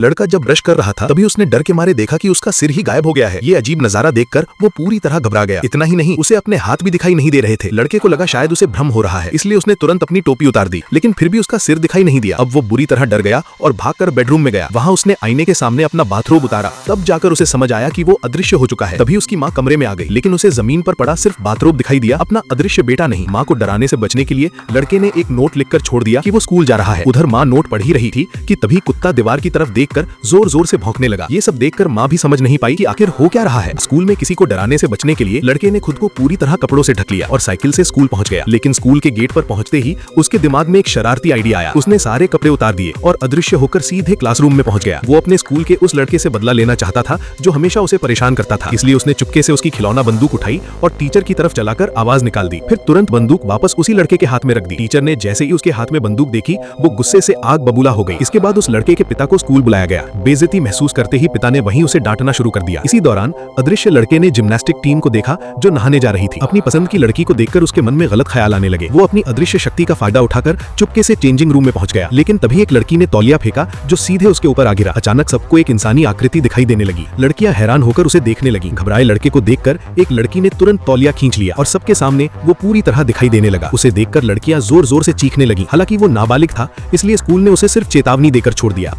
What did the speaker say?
लड़का जब ब्रश कर रहा था तभी उसने डर के मारे देखा कि उसका सिर ही गायब हो गया है। ये अजीब नजारा देखकर वो पूरी तरह घबरा गया। इतना ही नहीं, उसे अपने हाथ भी दिखाई नहीं दे रहे थे। लड़के को लगा शायद उसे भ्रम हो रहा है, इसलिए उसने तुरंत अपनी टोपी उतार दी, लेकिन फिर भी उसका सिर दिखाई नहीं दिया। अब वो बुरी तरह डर गया और भागकर बेडरूम में गया। वहाँ उसने आईने के सामने अपना बाथरोब उतारा। तब जाकर उसे समझ आया कि वो अदृश्य हो चुका है। तभी उसकी माँ कमरे में आ गई, लेकिन उसे जमीन पर पड़ा सिर्फ बाथरोब दिखाई दिया, अपना अदृश्य बेटा नहीं। माँ को डराने से बचने के लिए लड़के ने एक नोट लिखकर छोड़ दिया कि वो स्कूल जा रहा है। उधर माँ नोट पढ़ ही रही थी कि तभी कुत्ता दीवार की तरफ देखकर जोर जोर से भौंकने लगा। ये सब देखकर माँ भी समझ नहीं पाई कि आखिर हो क्या रहा है। स्कूल में किसी को डराने से बचने के लिए लड़के ने खुद को पूरी तरह कपड़ों से ढक लिया और साइकिल से स्कूल पहुंच गया। लेकिन स्कूल के गेट पर पहुंचते ही उसके दिमाग में एक शरारती आइडिया आया। उसने सारे कपड़े उतार दिए और अदृश्य होकर सीधे क्लासरूम में पहुंच गया। वो अपने स्कूल के उस लड़के से बदला लेना चाहता था जो हमेशा उसे परेशान करता था, इसलिए उसने चुपके से उसकी खिलौना बंदूक उठाई और टीचर की तरफ चलाकर आवाज निकाल दी। फिर तुरंत बंदूक वापस उसी लड़के के हाथ में रख दी। टीचर ने जैसे ही उसके हाथ में बंदूक देखी वो गुस्से से आग बबूला हो गई। इसके बाद उस लड़के के पिता को स्कूल बुलाया गया। बेइज्जती महसूस करते ही पिता ने वहीं उसे डांटना शुरू कर दिया। इसी दौरान अदृश्य लड़के ने जिम्नास्टिक टीम को देखा जो नहाने जा रही थी। अपनी पसंद की लड़की को देखकर उसके मन में गलत ख्याल आने लगे। वो अपनी अदृश्य शक्ति का फायदा उठाकर चुपके से चेंजिंग रूम में पहुंच गया, लेकिन तभी एक लड़की ने तौलिया फेंका जो सीधे उसके ऊपर आ गिरा। अचानक सबको एक इंसानी आकृति दिखाई देने लगी। लड़कियां हैरान होकर उसे देखने लगी। घबराए लड़के को देखकर एक लड़की ने तुरंत तौलिया खींच लिया और सबके सामने वो पूरी तरह दिखाई देने लगा। उसे देखकर लड़कियां जोर जोर से चीखने लगी। हालांकि वो नाबालिग था, इसलिए स्कूल ने उसे सिर्फ चेतावनी देकर छोड़ दिया।